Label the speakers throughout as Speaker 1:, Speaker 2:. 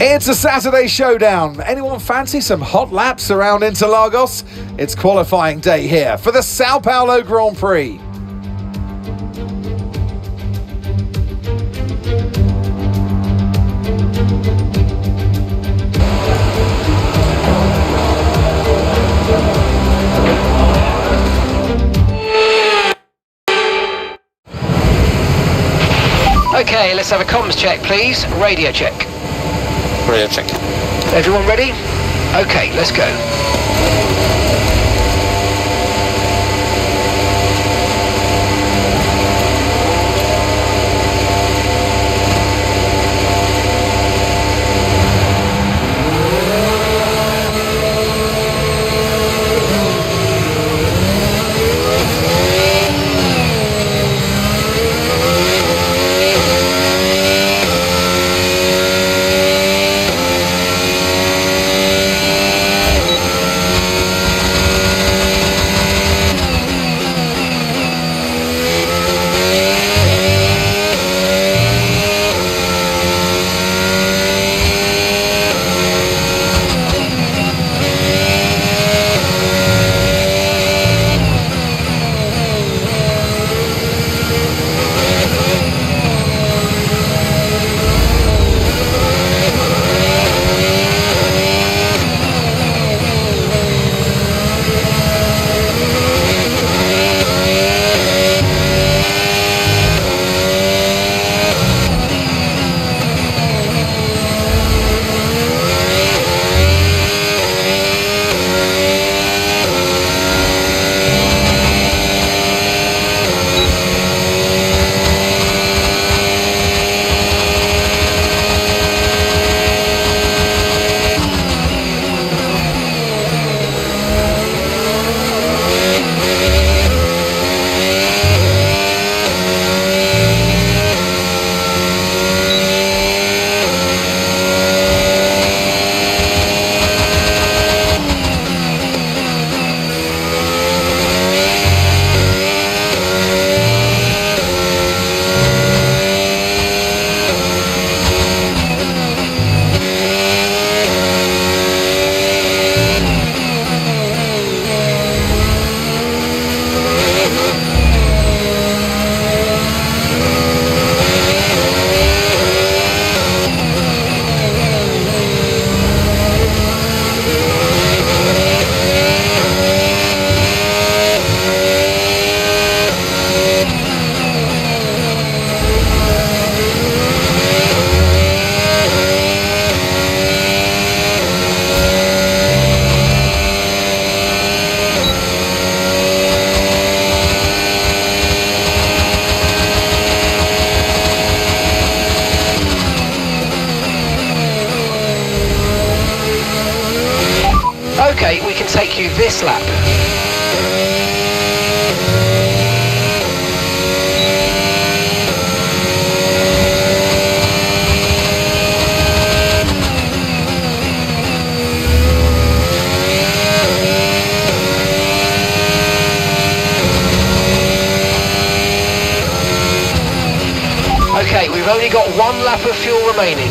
Speaker 1: It's a Saturday showdown. Anyone fancy some hot laps around Interlagos? It's qualifying day here for the Sao Paulo Grand Prix.
Speaker 2: Okay, let's have a comms check, please. Radio check.
Speaker 3: Radio check.
Speaker 2: Everyone ready? Okay, let's go. Okay, we can take you this lap. Okay, we've only got one lap of fuel remaining.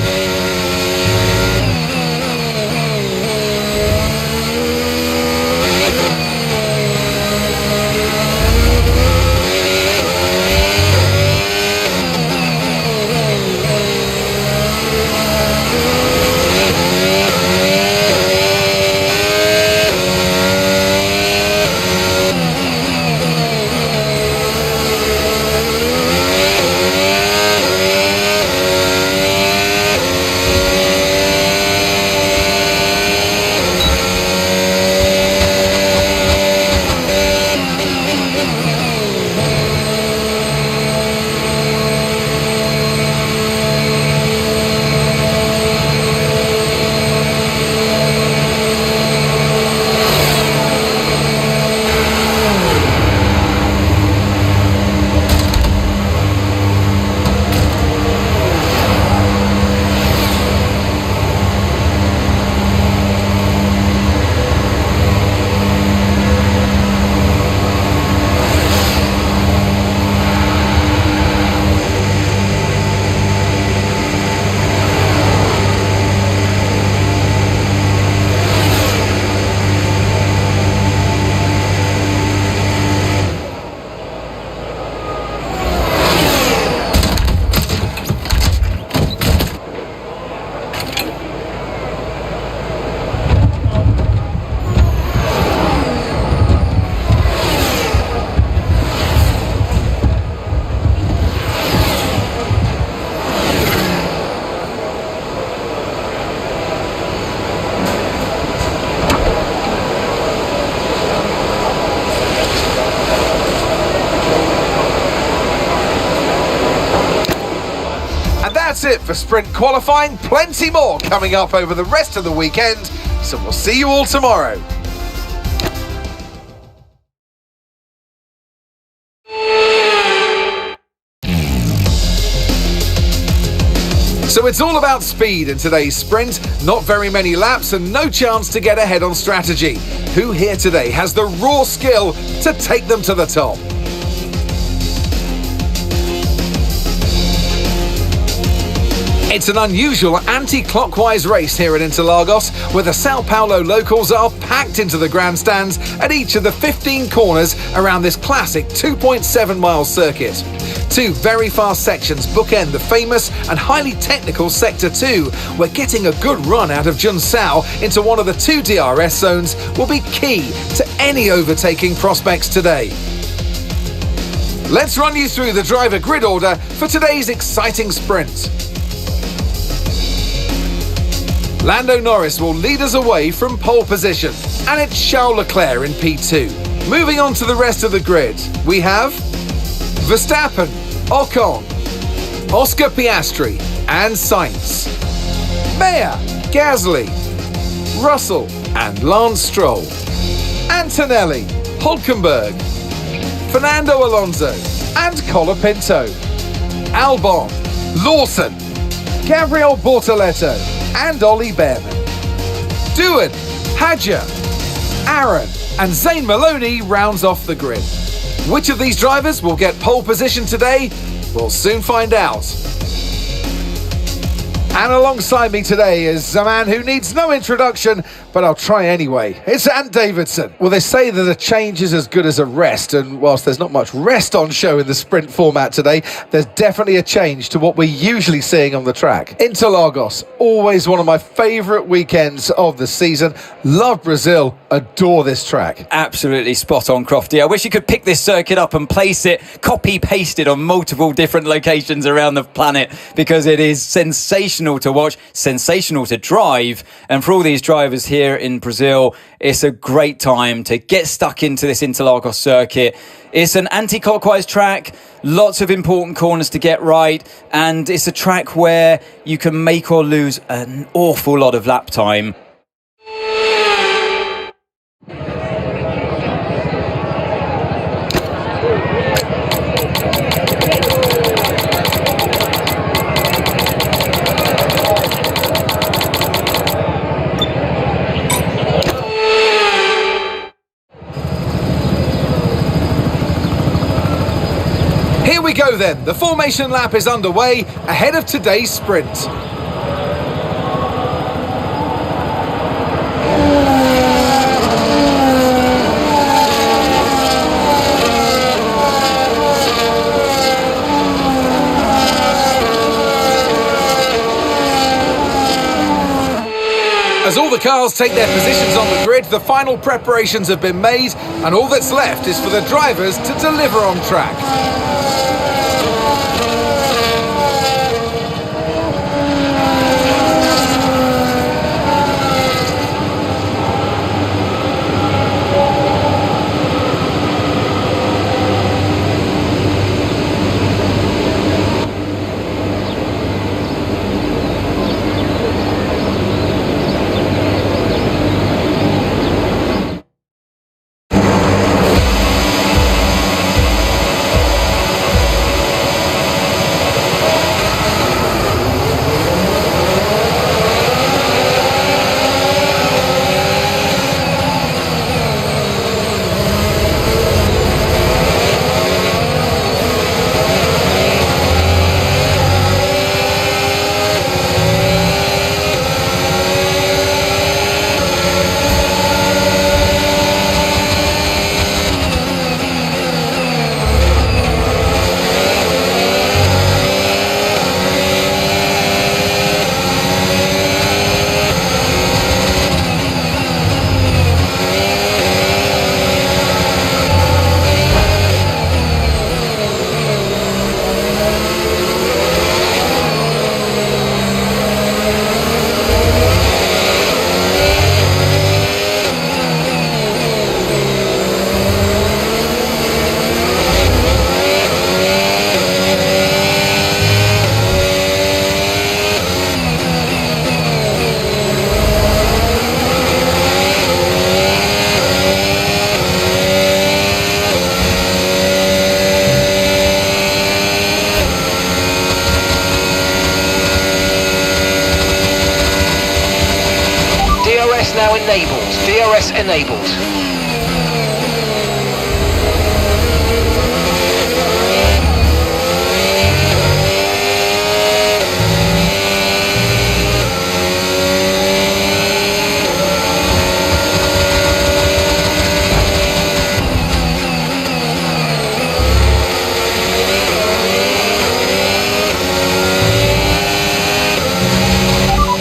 Speaker 1: that's it for sprint qualifying. Plenty more coming up over the rest of the weekend, so we'll see you all tomorrow. So it's all about speed in today's sprint. Not very many laps and no chance to get ahead on strategy. Who here today has the raw skill to take them to the top? It's an unusual anti-clockwise race here at Interlagos, where the Sao Paulo locals are packed into the grandstands at each of the 15 corners around this classic 2.7-mile circuit. Two very fast sections bookend the famous and highly technical Sector 2, where getting a good run out of Junsao into one of the two DRS zones will be key to any overtaking prospects today. Let's run you through the driver grid order for today's exciting sprint. Lando Norris will lead us away from pole position, and it's Charles Leclerc in P2. Moving on to the rest of the grid, we have Verstappen, Ocon, Oscar Piastri and Sainz, Mayer, Gasly, Russell and Lance Stroll, Antonelli, Hülkenberg, Fernando Alonso and Colapinto, Albon, Lawson, Gabriel Bortoletto and Ollie Behrman, Doohan, Hadjar, Aaron and Zane Maloney rounds off the grid. Which of these drivers will get pole position today? We'll soon find out. And alongside me today is a man who needs no introduction, but I'll try anyway. It's Ant Davidson. Well, they say that a change is as good as a rest, and whilst there's not much rest on show in the sprint format today, there's definitely a change to what we're usually seeing on the track. Interlagos, always one of my favourite weekends of the season. Love Brazil, adore this track.
Speaker 4: Absolutely spot on, Crofty. I wish you could pick this circuit up and place it, copy-paste it on multiple different locations around the planet, because it is sensational to watch, sensational to drive, and for all these drivers here in Brazil, it's a great time to get stuck into this Interlagos circuit. It's an anti-clockwise track, lots of important corners to get right, and it's a track where you can make or lose an awful lot of lap time.
Speaker 1: Here we go then, the formation lap is underway ahead of today's sprint. As all the cars take their positions on the grid, the final preparations have been made, and all that's left is for the drivers to deliver on track.
Speaker 2: DRS now enabled. DRS enabled.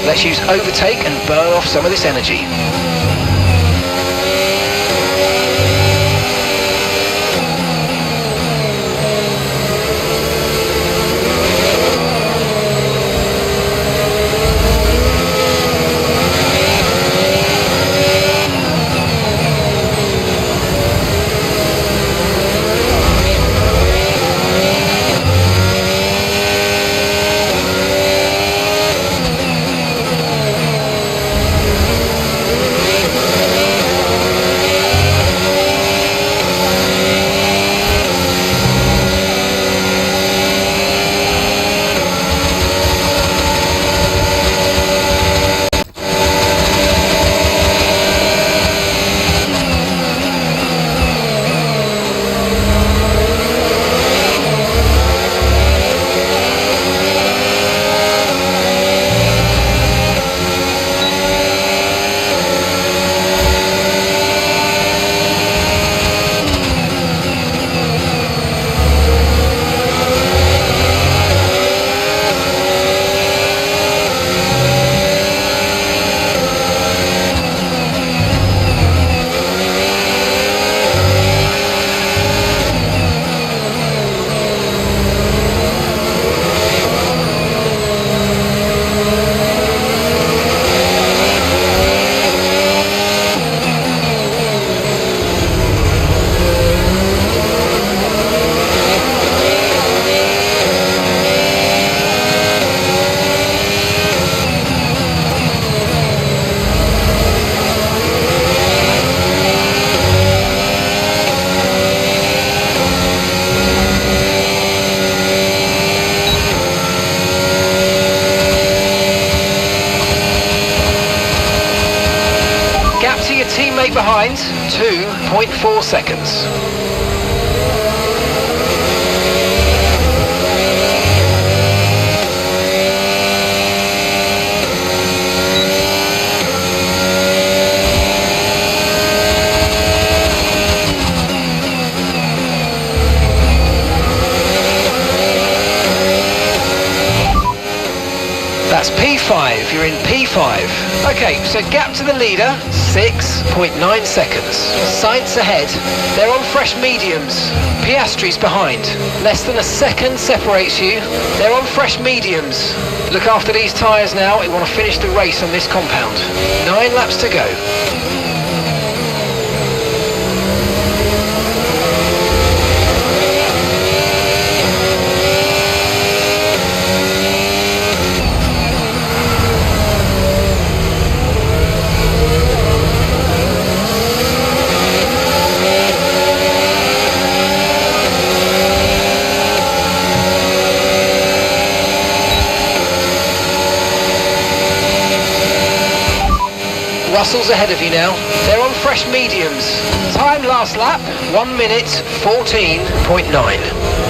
Speaker 2: Let's use overtake and burn off some of this energy. Teammate behind, 2.4 seconds. That's P5, you're in P5. Okay, so gap to the leader, 6.9 seconds. Sainz ahead, they're on fresh mediums. Piastri's behind. Less than a second separates you. They're on fresh mediums. Look after these tyres now, we want to finish the race on this compound. 9 laps to go. Russell's ahead of you now. They're on fresh mediums. Time last lap, 1 minute 14.9.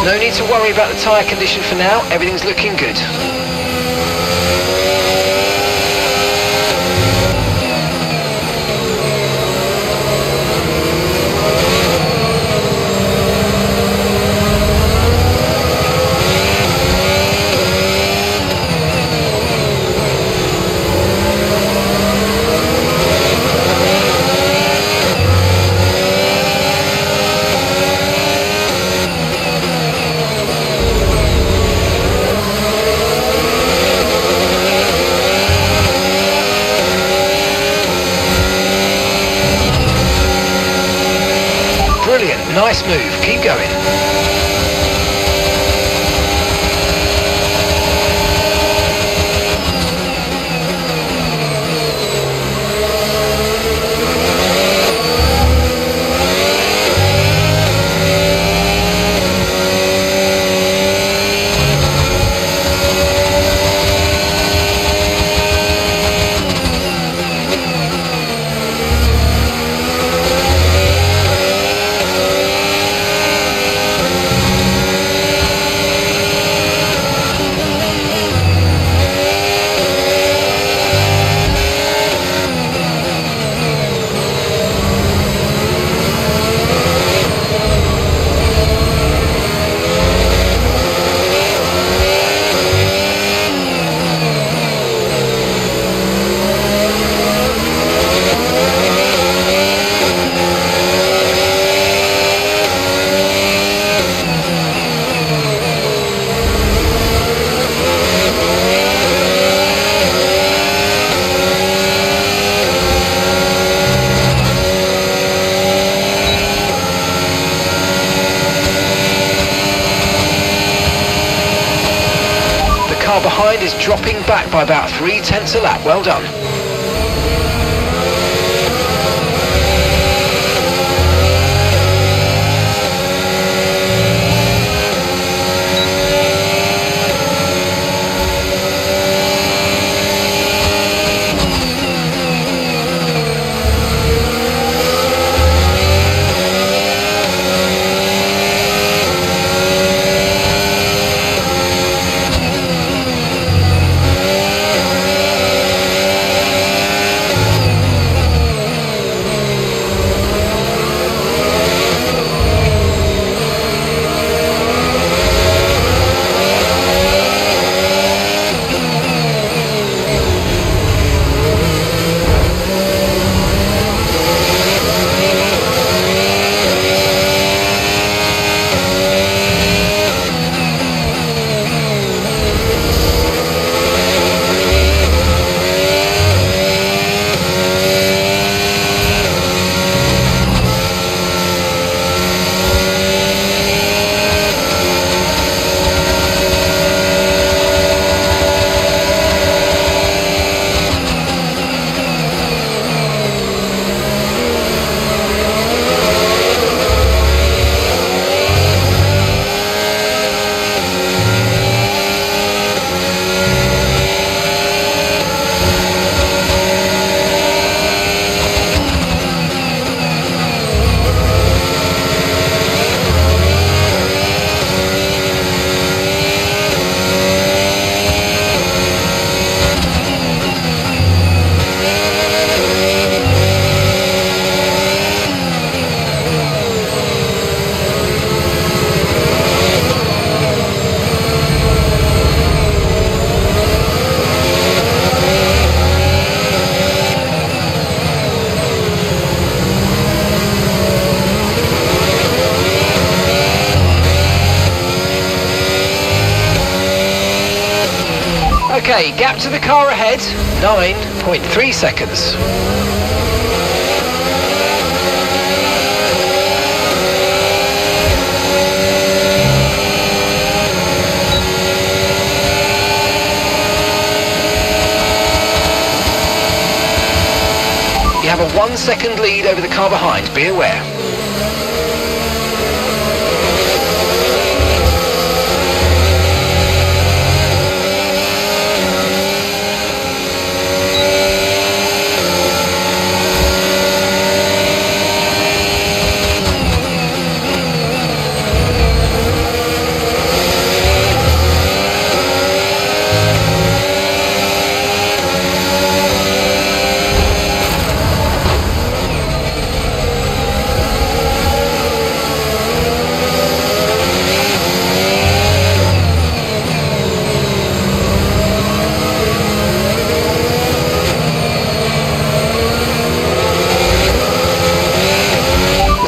Speaker 2: No need to worry about the tyre condition for now, everything's looking good. Brilliant, nice move, keep going. dropping back by about 0.3 a lap. Well done. Okay, gap to the car ahead, 9.3 seconds. You have a 1 second lead over the car behind, be aware.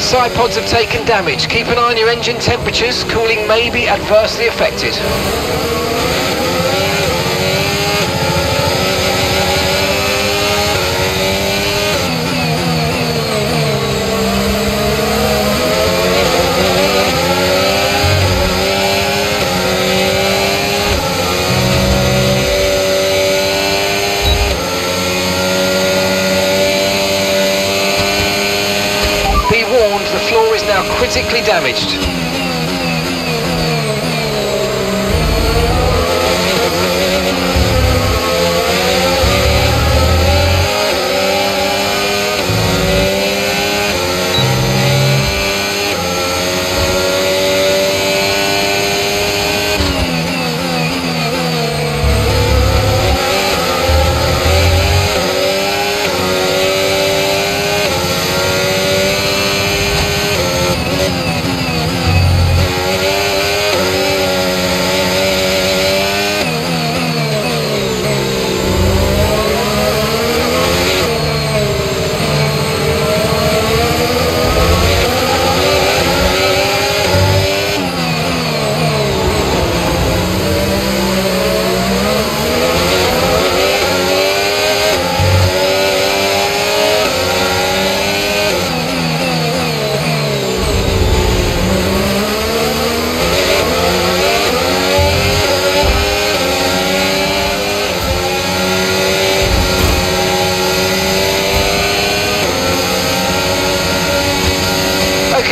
Speaker 2: Side pods have taken damage. Keep an eye on your engine temperatures. Cooling may be adversely affected. The floor is now critically damaged.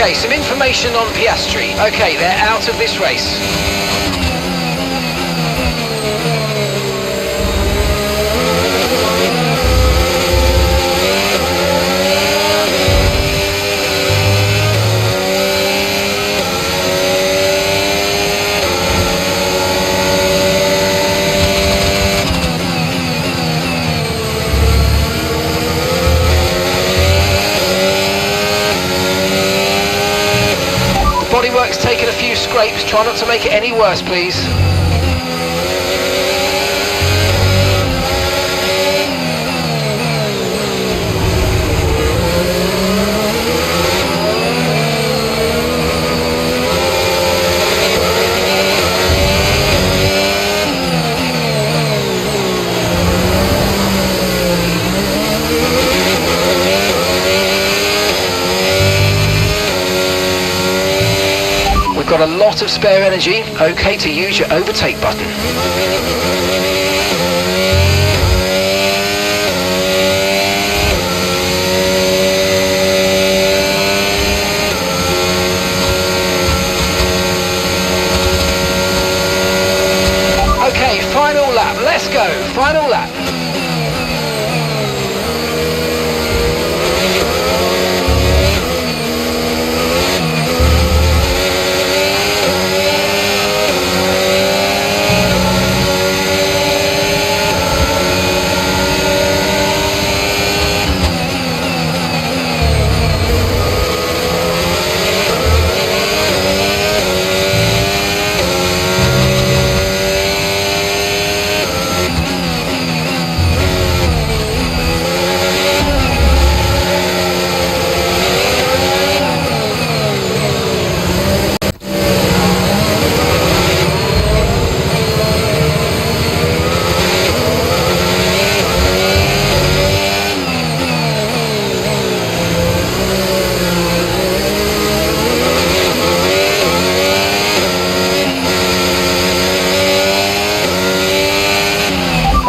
Speaker 2: Okay, some information on Piastri. Okay, they're out of this race. Bodywork's taken a few scrapes, try not to make it any worse, please. Got a lot of spare energy, okay to use your overtake button. Okay, final lap, let's go, final lap.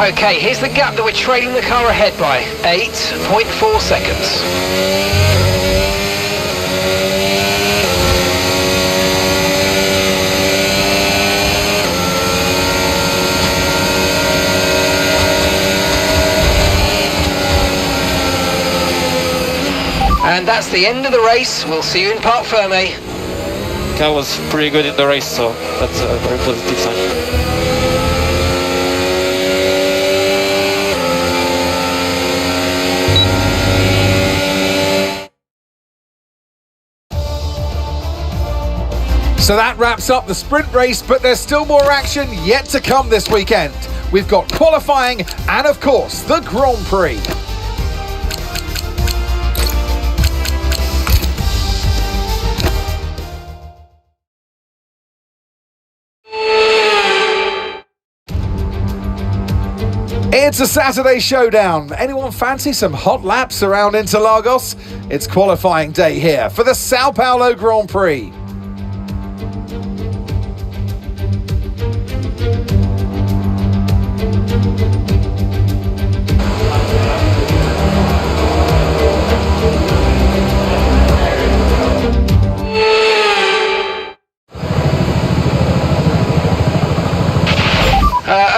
Speaker 2: Okay, here's the gap that we're trailing the car ahead by, 8.4 seconds. And that's the end of the race. We'll see you in Parc Fermé.
Speaker 3: I was pretty good in the race, so that's a very positive sign.
Speaker 1: So that wraps up the sprint race, but there's still more action yet to come this weekend. We've got qualifying and, of course, the Grand Prix. It's a Saturday showdown. Anyone fancy some hot laps around Interlagos? It's qualifying day here for the Sao Paulo Grand Prix.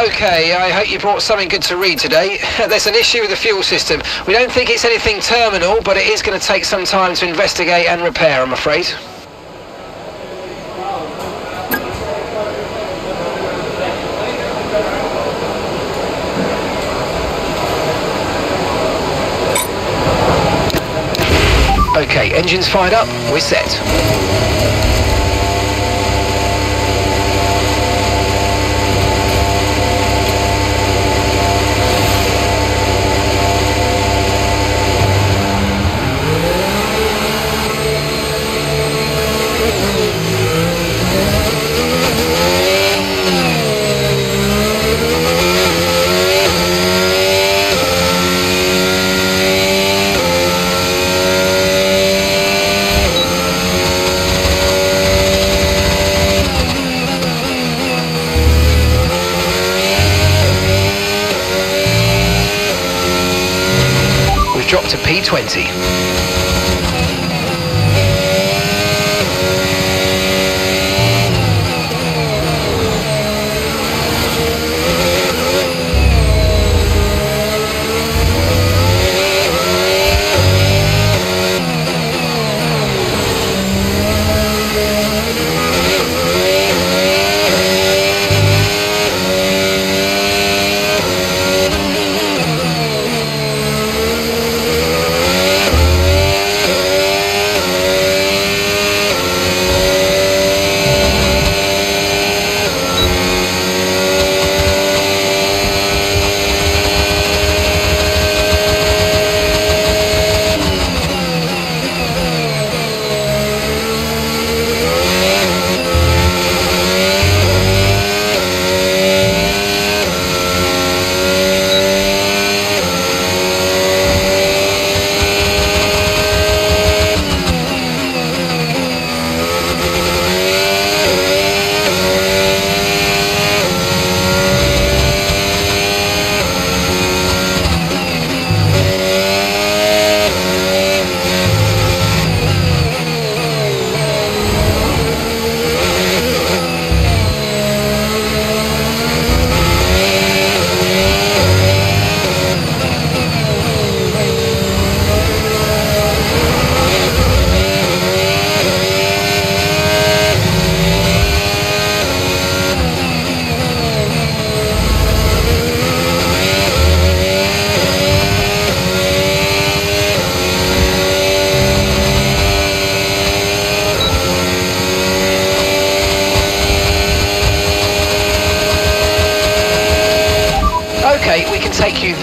Speaker 2: Okay, I hope you brought something good to read today. There's an issue with the fuel system. We don't think it's anything terminal, but it is going to take some time to investigate and repair, I'm afraid. Okay, engines fired up, we're set. Dropped to P20.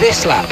Speaker 2: this lap.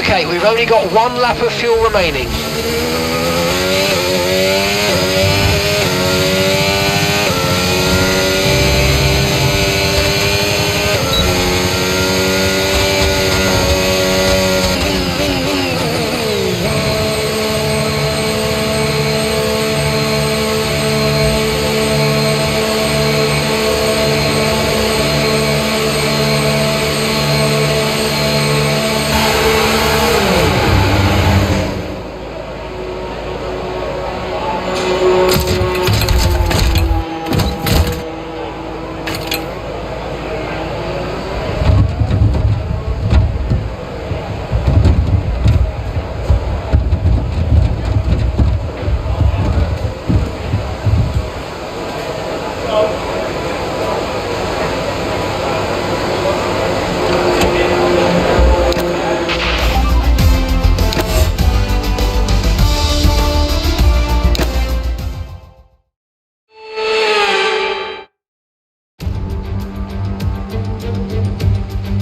Speaker 2: Okay, we've only got one lap of fuel remaining.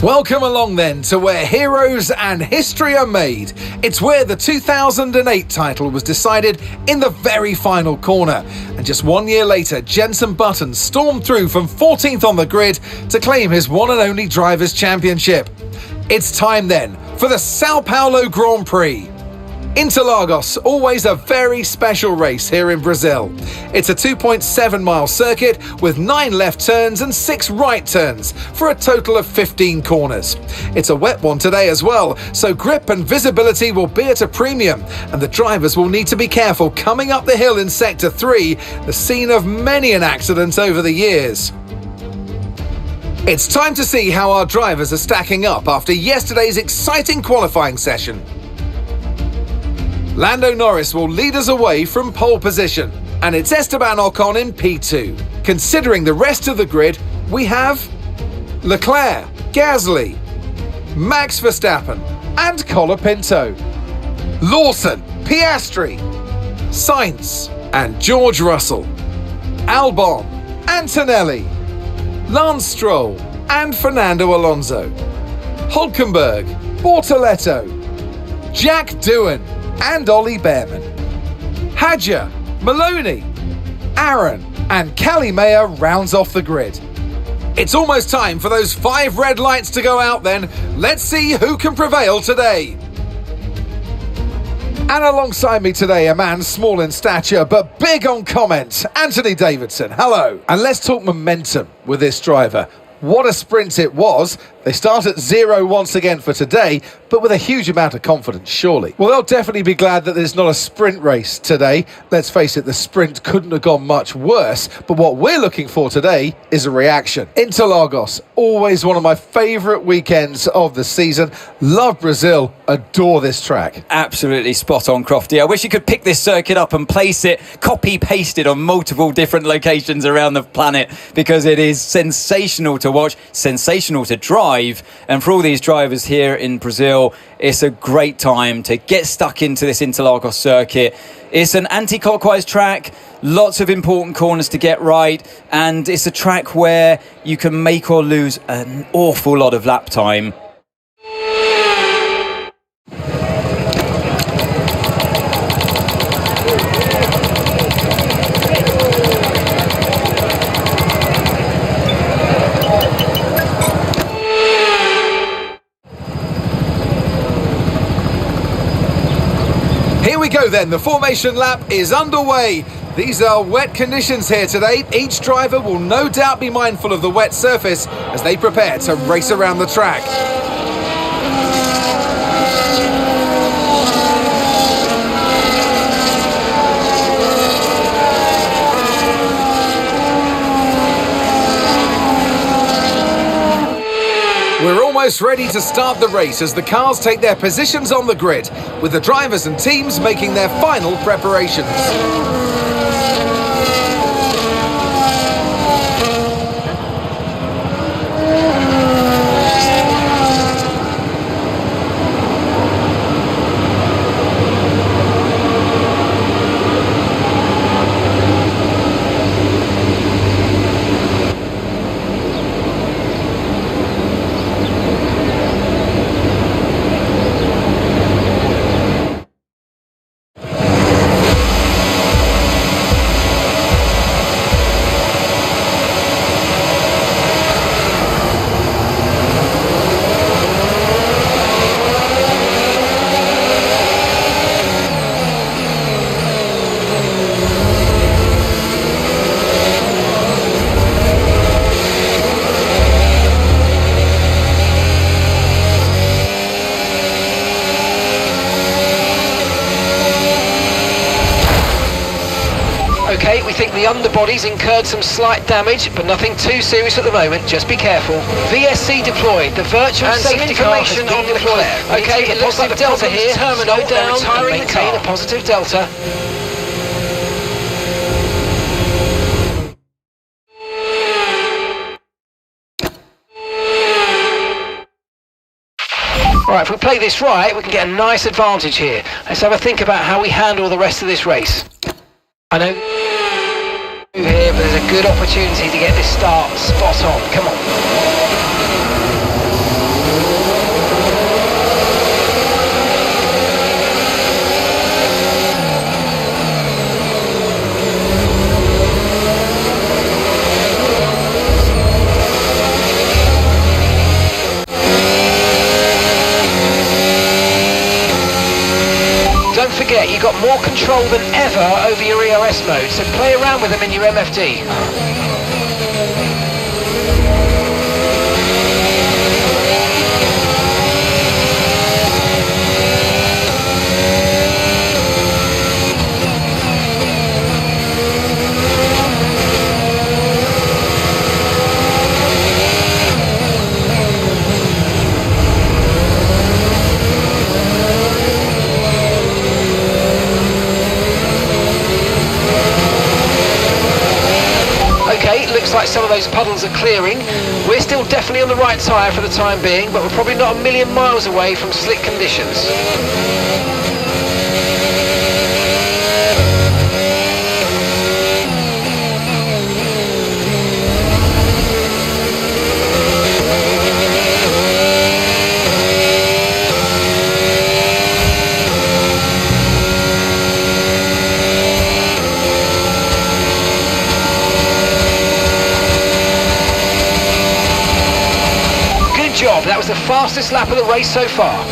Speaker 1: Welcome along then to where heroes and history are made. It's where the 2008 title was decided in the very final corner. And just 1 year later, Jenson Button stormed through from 14th on the grid to claim his one and only Drivers' Championship. It's time then for the Sao Paulo Grand Prix. Interlagos, always a very special race here in Brazil. It's a 2.7 mile circuit with 9 left turns and 6 right turns for a total of 15 corners. It's a wet one today as well, so grip and visibility will be at a premium, and the drivers will need to be careful coming up the hill in Sector 3, the scene of many an accident over the years. It's time to see how our drivers are stacking up after yesterday's exciting qualifying session. Lando Norris will lead us away from pole position, and it's Esteban Ocon in P2. Considering the rest of the grid, we have Leclerc, Gasly, Max Verstappen and Colapinto, Lawson, Piastri, Sainz and George Russell, Albon, Antonelli, Lance Stroll and Fernando Alonso, Hülkenberg, Bortoleto, Jack Doohan and Ollie Behrman, Hadja, Maloney, Aaron and Callie Mayer rounds off the grid. It's almost time for those 5 red lights to go out then. Let's see who can prevail today. And alongside me today, a man small in stature but big on comment, Anthony Davidson. Hello. And let's talk momentum with this driver. What a sprint it was. They start at 0 once again for today, but with a huge amount of confidence, surely. Well, they'll definitely be glad that there's not a sprint race today. Let's face it, the sprint couldn't have gone much worse, but what we're looking for today is a reaction. Interlagos, always one of my favourite weekends of the season. Love Brazil, adore this track.
Speaker 4: Absolutely spot on, Crofty. I wish you could pick this circuit up and place it, copy-paste it on multiple different locations around the planet, because it is sensational to watch, sensational to drive. And for all these drivers here in Brazil, it's a great time to get stuck into this Interlagos circuit. It's an anti-clockwise track, lots of important corners to get right, and it's a track where you can make or lose an awful lot of lap time.
Speaker 1: Here we go then, the formation lap is underway. These are wet conditions here today. Each driver will no doubt be mindful of the wet surface as they prepare to race around the track. We're almost ready to start the race as the cars take their positions on the grid, with the drivers and teams making their final preparations.
Speaker 2: Okay, we think the underbody's incurred some slight damage, but nothing too serious at the moment. Just be careful. VSC deployed. The virtual
Speaker 5: and
Speaker 2: safety car has been deployed. Okay, it looks like the delta here. Terminal down and maintain a positive delta. Right, if we play this right, we can get a nice advantage here. Let's have a think about how we handle the rest of this race. I know here, but there's a good opportunity to get this start spot on. Come on. Don't forget, you've got more control than ever over your ERS mode, so play around with them in your MFD. Okay, looks like some of those puddles are clearing. We're still definitely on the right tyre for the time being, but we're probably not a million miles away from slick conditions. Job. That was the fastest lap of the race so far.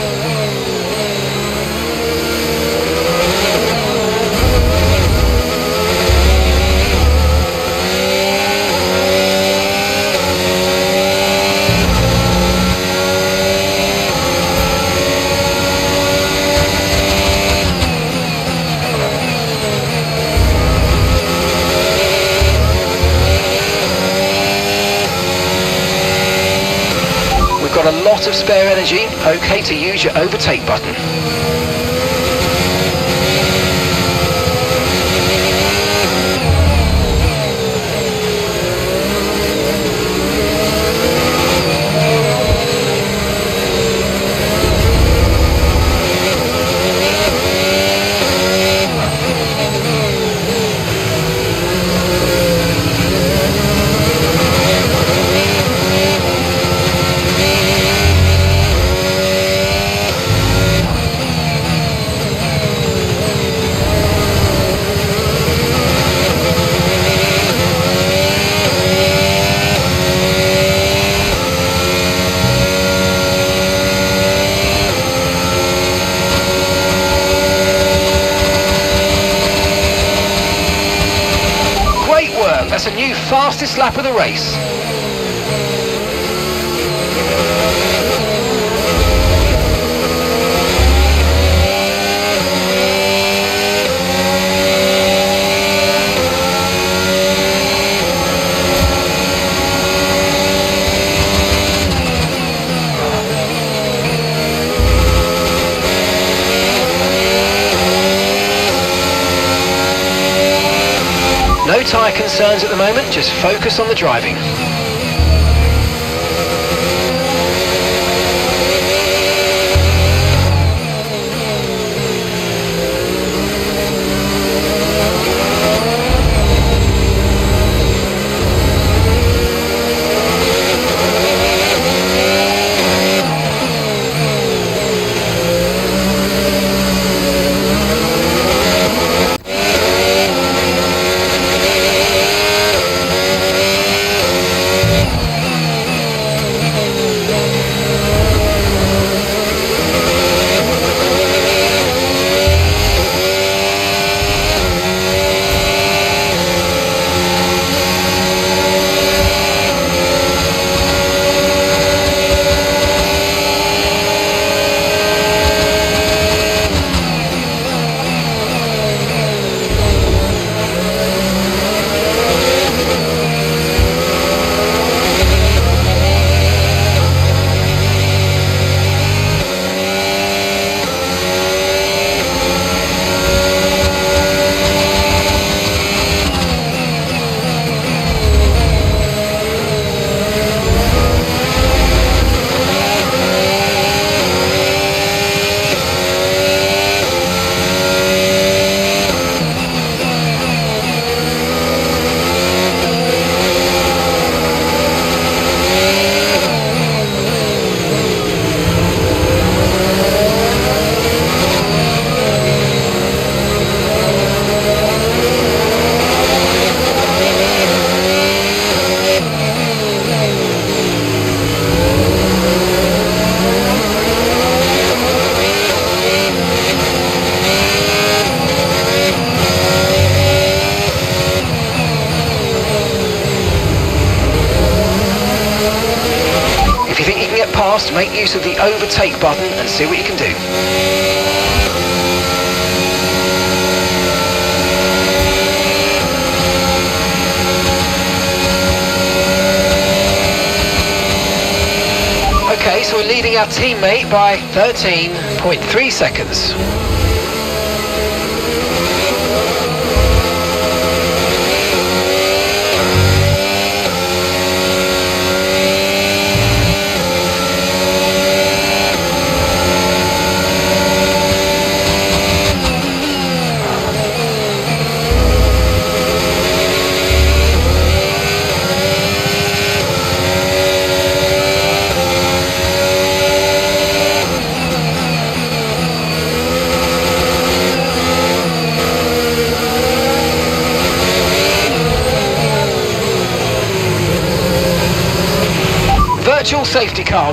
Speaker 2: Got a lot of spare energy. Okay to use your overtake button. us a new fastest lap of the race. No tyre concerns at the moment, just focus on the driving. If you think you can get past, make use of the overtake button and see what you can do. Okay, so we're leading our teammate by 13.3 seconds.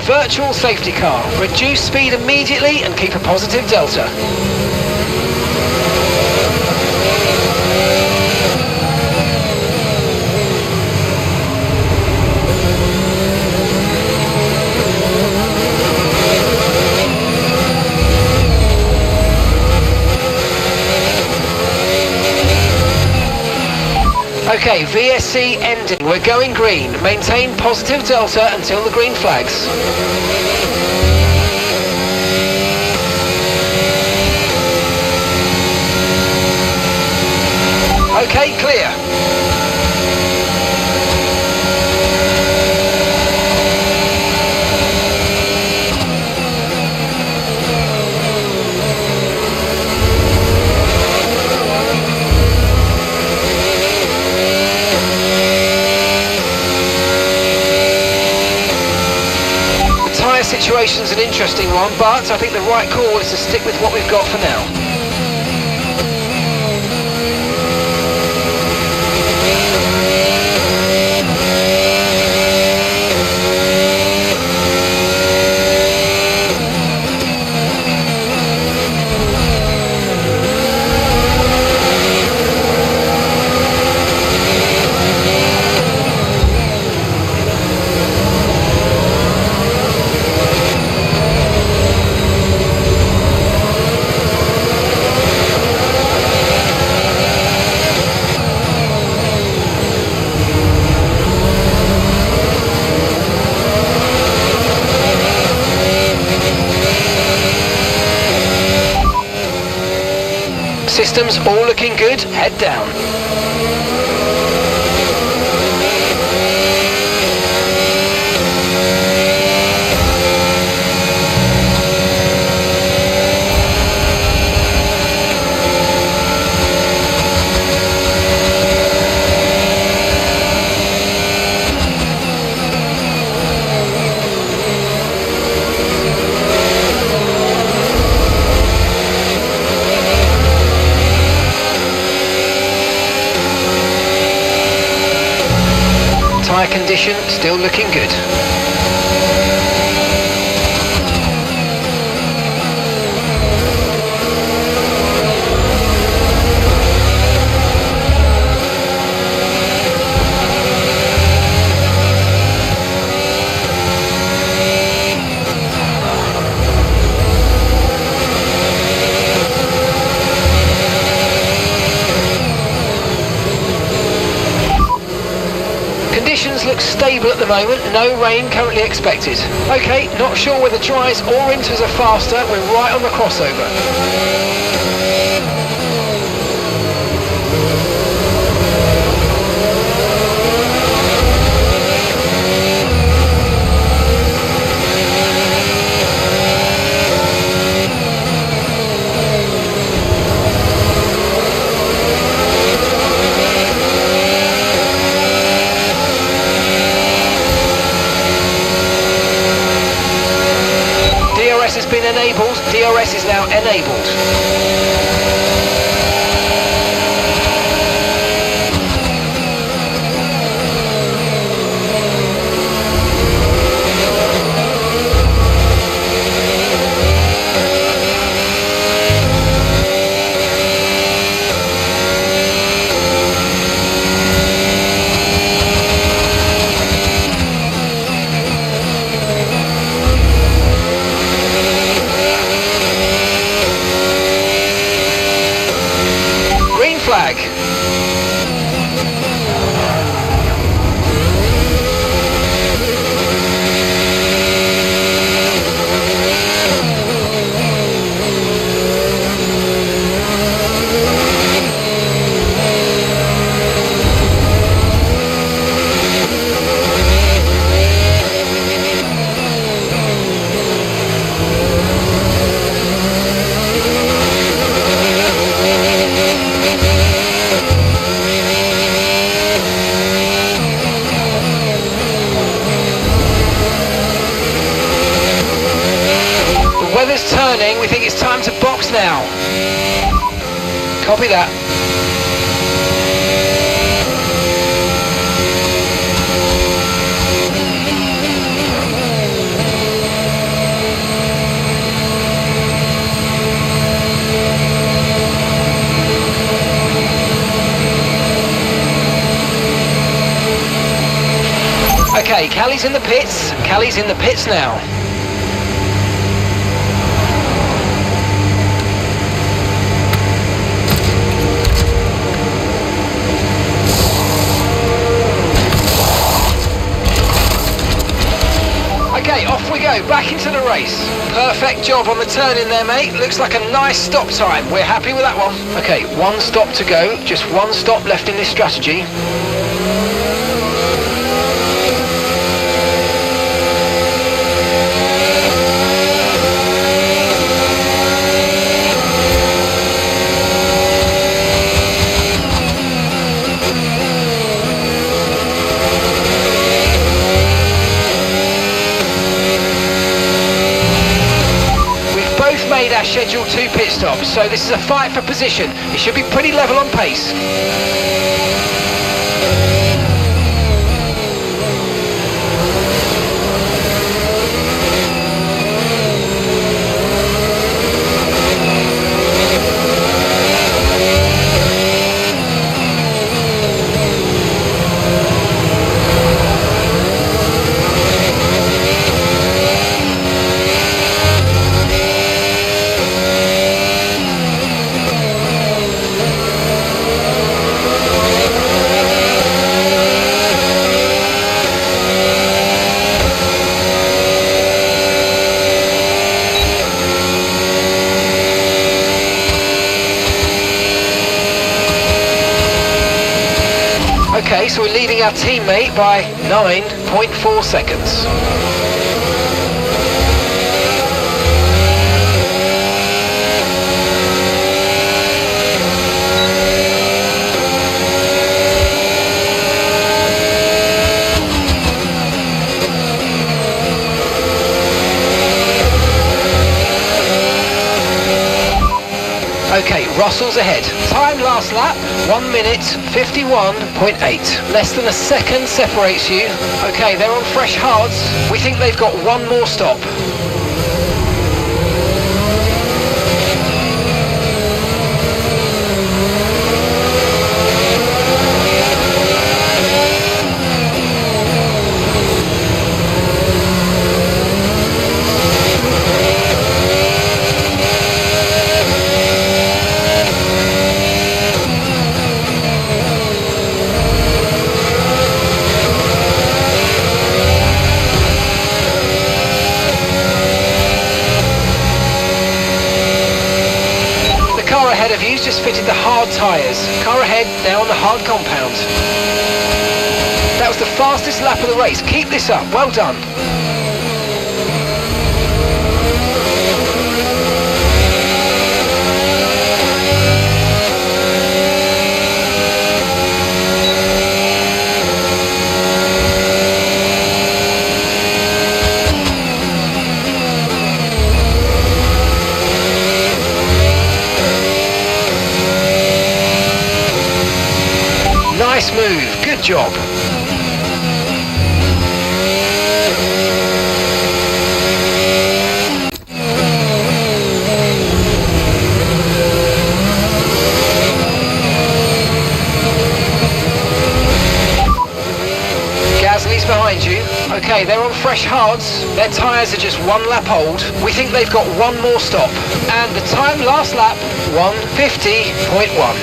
Speaker 2: Virtual safety car. Reduce speed immediately and keep a positive delta. Okay, VSC ending. We're going green. Maintain positive delta until the green flags. Okay, clear. Situation's an interesting one, but I think the right call is to stick with what we've got for now. systems all looking good. Head down. Tyre condition still looking good. Conditions look stable at the moment, no rain currently expected. Okay, not sure whether dries or inters are faster, we're right on the crossover. DRS has been enabled. DRS is now enabled. Flag. Weather's turning, we think it's time to box now. Copy that. Okay, Callie's in the pits. Callie's in the pits now. Okay, off we go, back into the race. Perfect job on the turn in there, mate. Looks like a nice stop time. We're happy with that one. Okay, one stop to go. Just one stop left in this strategy. Made our scheduled 2 pit stops, so this is a fight for position. It should be pretty level on pace. so we're leading our teammate by 9.4 seconds. Okay, Russell's ahead. Time last lap, 1 minute 51.8. Less than a second separates you. Okay, they're on fresh hards. We think they've got one more stop. Ahead of you's just fitted the hard tyres. Car ahead now on the hard compound. That was the fastest lap of the race. Keep this up. Well done. Nice move, good job. Gasly's behind you. Okay, they're on fresh hards. Their tyres are just 1 lap old. We think they've got one more stop. And the time last lap, 1:50.1.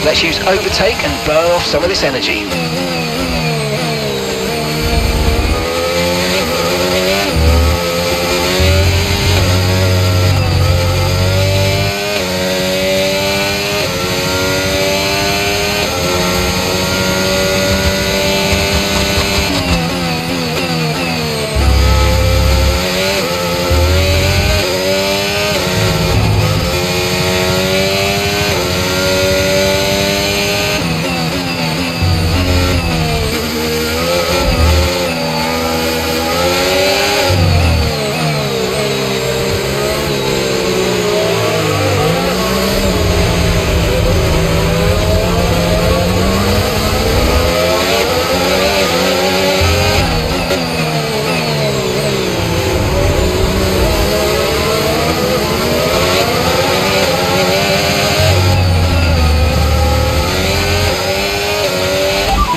Speaker 2: Let's use overtake and burn off some of this energy.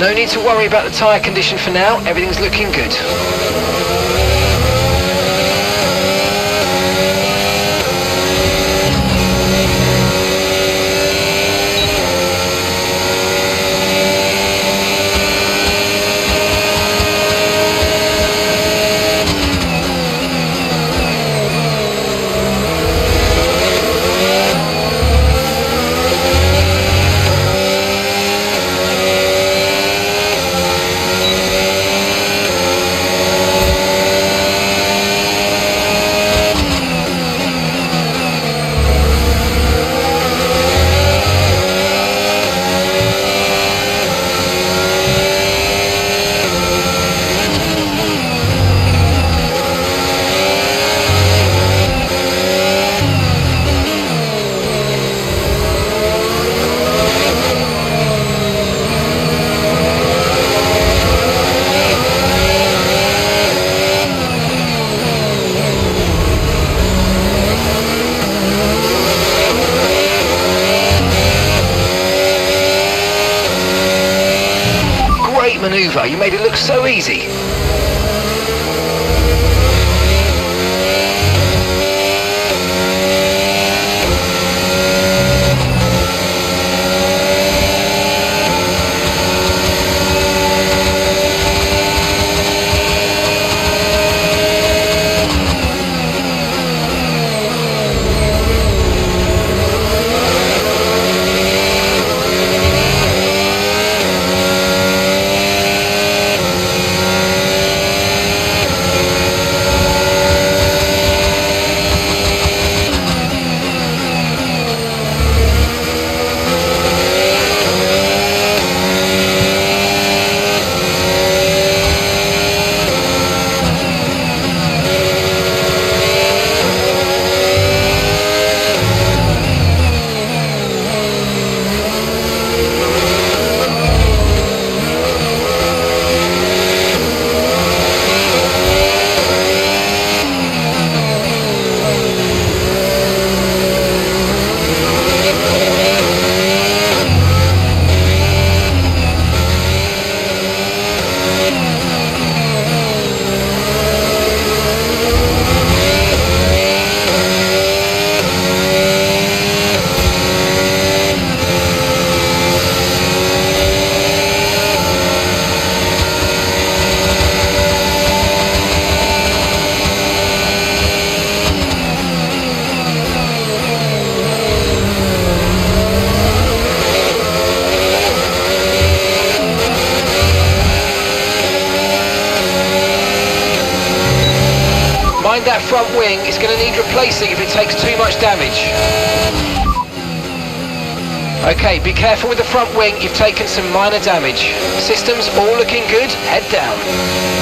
Speaker 2: No need to worry about the tyre condition for now, everything's looking good. Manoeuvre, you made it look so easy. mind that front wing. It's going to need replacing if it takes too much damage. Okay, be careful with the front wing. You've taken some minor damage. Systems all looking good. Head down.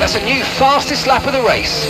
Speaker 2: That's a new fastest lap of the race.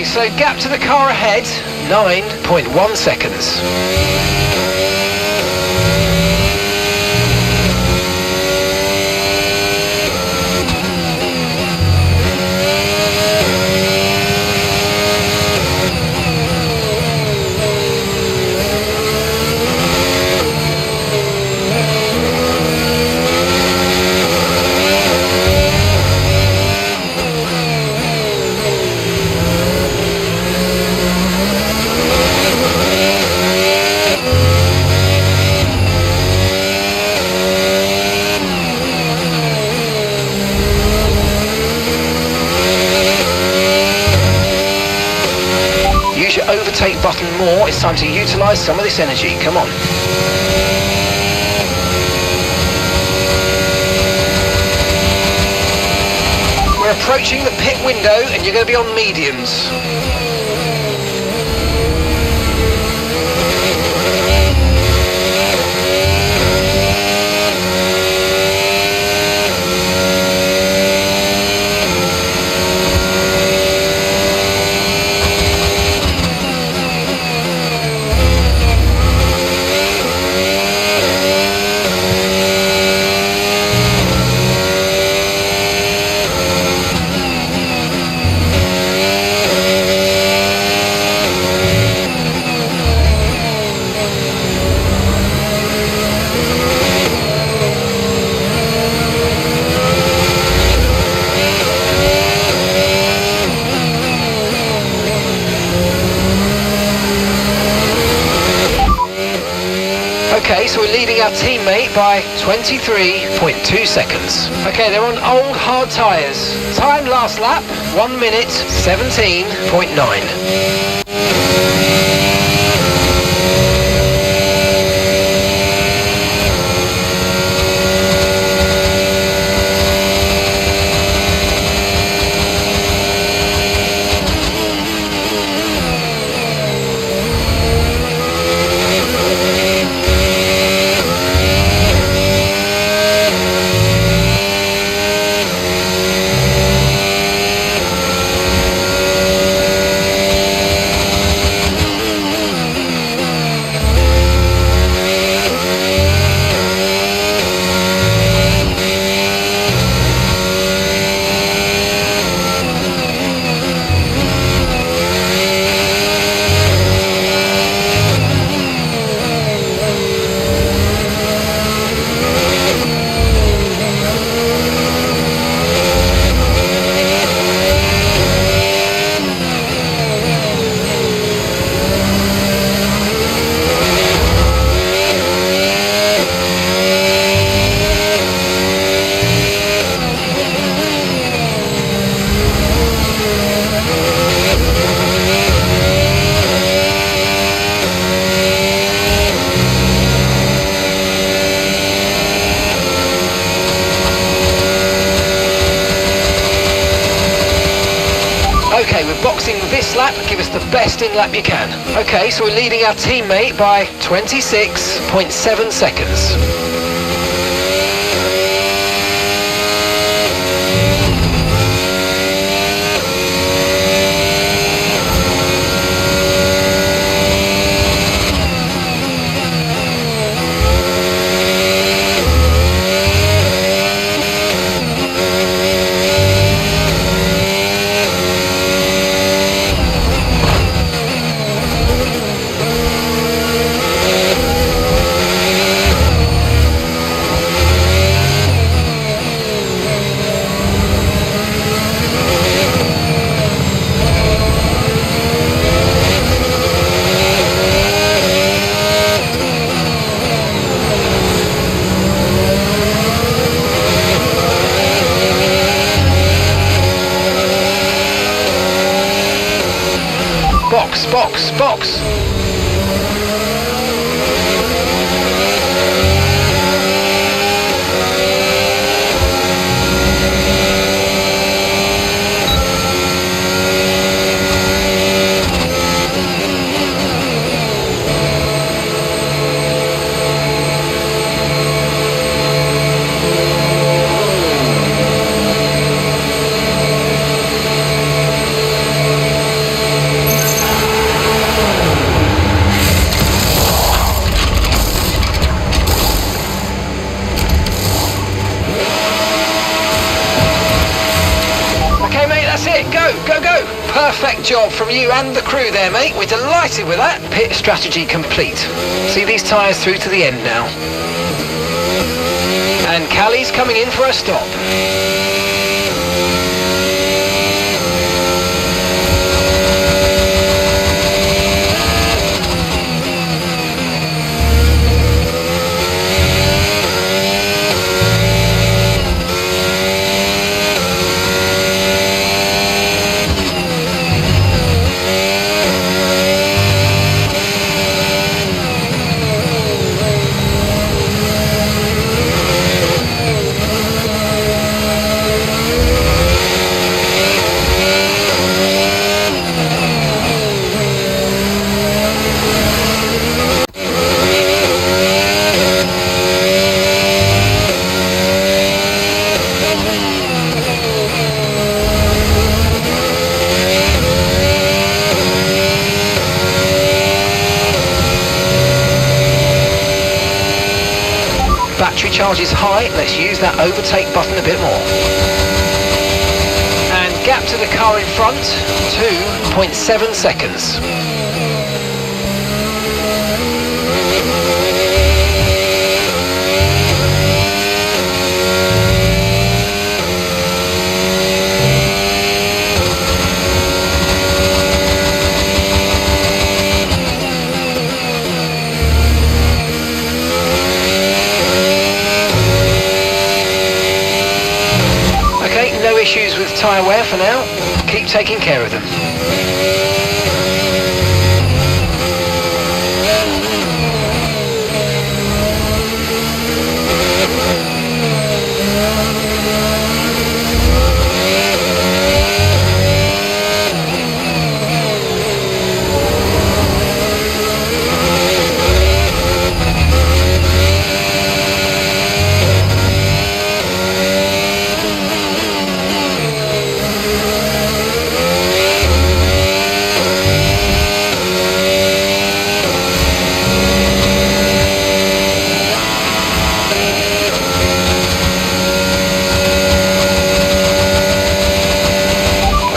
Speaker 2: Okay, so gap to the car ahead, 9.1 seconds. Use your overtake button more. It's time to utilise some of this energy. Come on. We're approaching the pit window and you're going to be on mediums. Okay, so we're leading our teammate by 23.2 seconds. Okay, they're on old hard tyres. Time last lap, 1 minute 17.9. Okay, we're boxing this lap. Give us the best in lap you can. Okay, so we're leading our teammate by 26.7 seconds. Box, box, box. job from you and the crew there, mate. We're delighted with that. Pit strategy complete. See these tyres through to the end now. And Callie's coming in for a stop. Battery charge is high, let's use that overtake button a bit more. And gap to the car in front, 2.7 seconds. No issues with tyre wear for now. Keep taking care of them.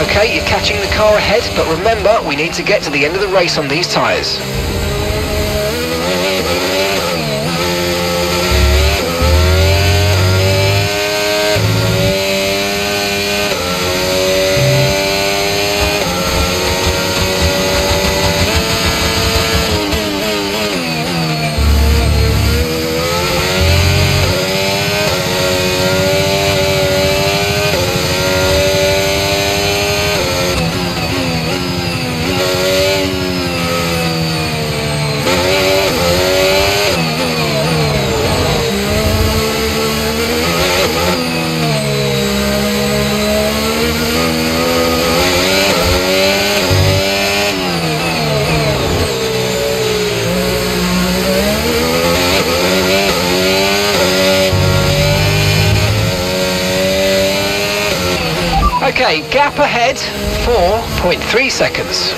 Speaker 2: Okay, you're catching the car ahead, but remember, we need to get to the end of the race on these tyres. Okay, gap ahead, 4.3 seconds.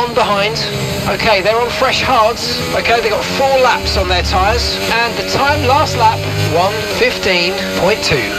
Speaker 2: on behind. Okay, they're on fresh hards. Okay, they've got 4 laps on their tyres, and the time last lap, 1:15.2.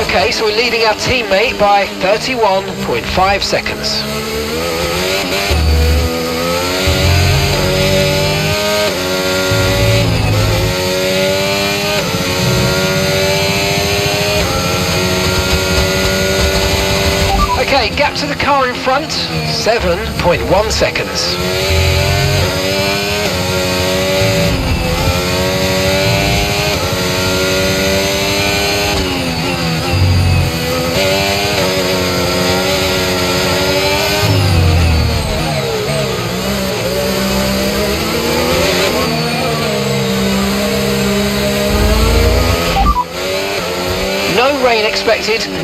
Speaker 2: Okay, so we're leading our teammate by 31.5 seconds. Okay, gap to the car in front, 7.1 seconds.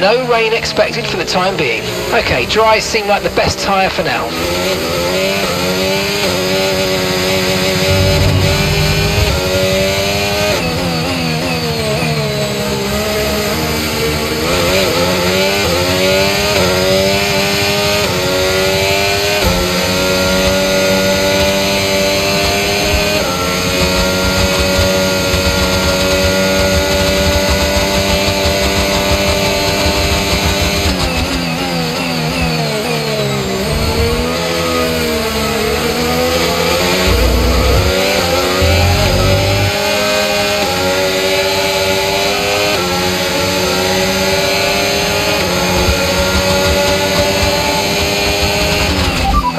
Speaker 2: No rain expected for the time being. Okay, dries seem like the best tyre for now.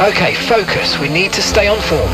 Speaker 2: Okay, focus. We need to stay on form.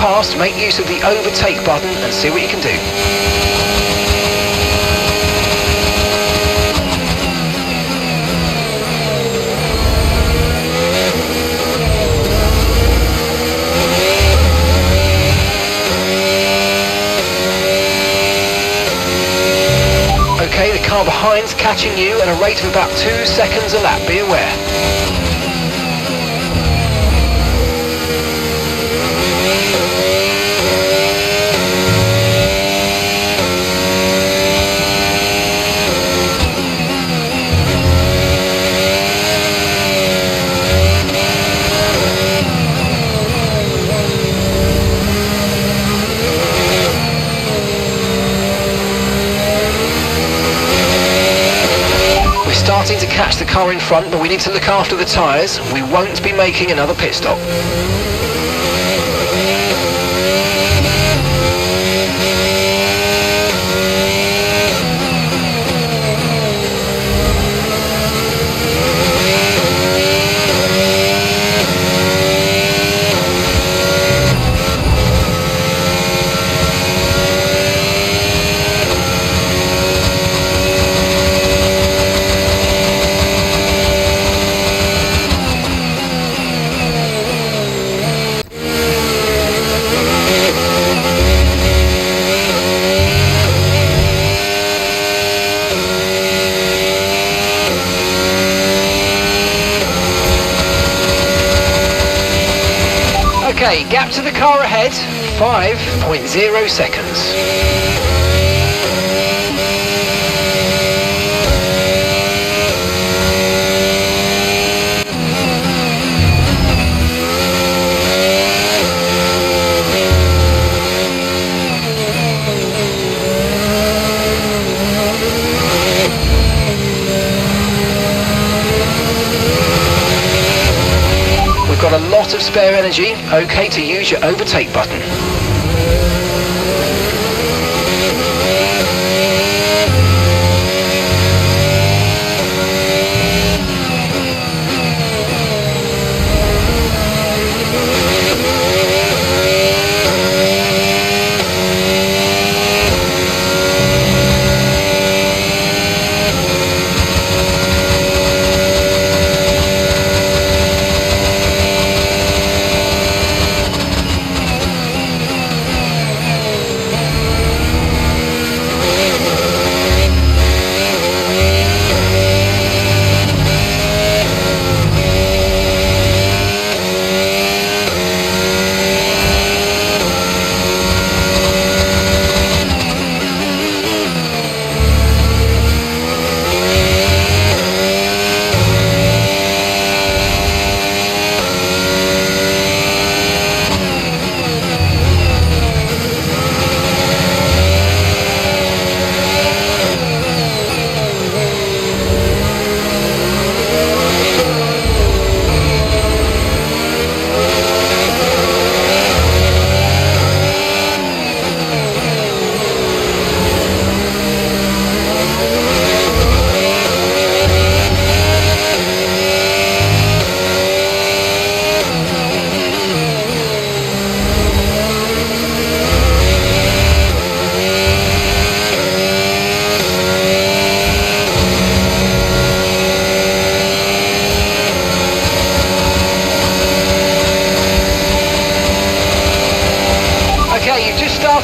Speaker 2: past, make use of the overtake button and see what you can do. Okay, the car behind's catching you at a rate of about 2 seconds a lap, be aware. Starting to catch the car in front, but we need to look after the tyres. We won't be making another pit stop. Okay, gap to the car ahead, 5.0 seconds. Got a lot of spare energy, okay to use your overtake button.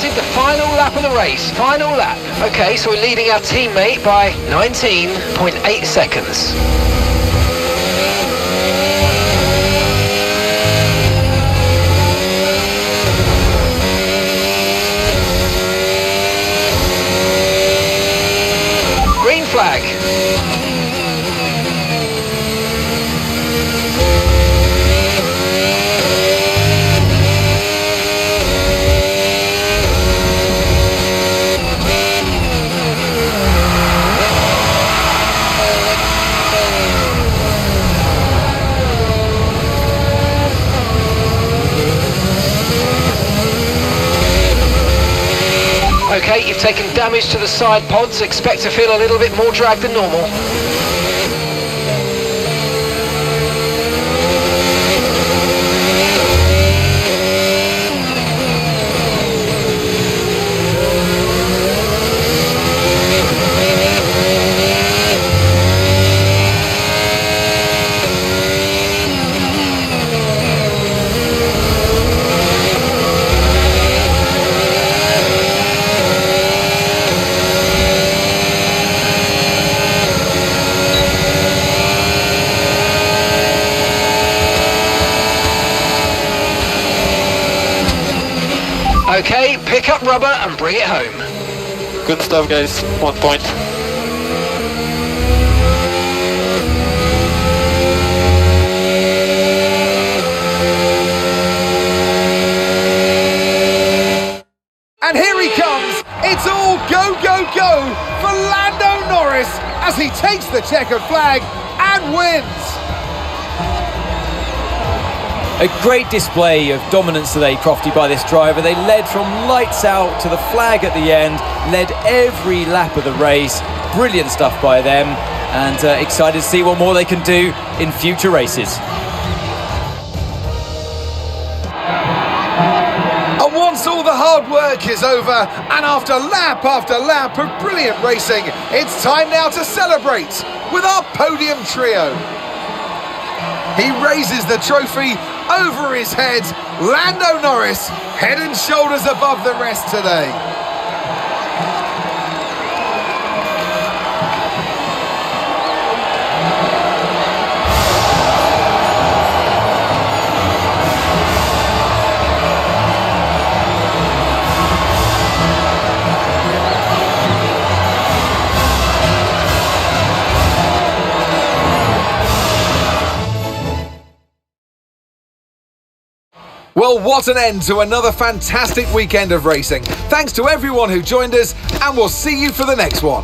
Speaker 2: The final lap of the race, final lap. Okay, so we're leading our teammate by 19.8 seconds. Green flag. Okay, you've taken damage to the side pods. Expect to feel a little bit more drag than normal. Okay, pick up rubber and bring it home.
Speaker 3: Good stuff, guys. 1 point.
Speaker 1: And here he comes. It's all go, go, go for Lando Norris as he takes the checkered flag and wins.
Speaker 4: A great display of dominance today, Crofty, by this driver. They led from lights out to the flag at the end, led every lap of the race. Brilliant stuff by them, and excited to see what more they can do in future races.
Speaker 1: And once all the hard work is over, and after lap of brilliant racing, it's time now to celebrate with our podium trio. He raises the trophy over his head. Lando Norris, head and shoulders above the rest today. Well, what an end to another fantastic weekend of racing. Thanks to everyone who joined us, and we'll see you for the next one.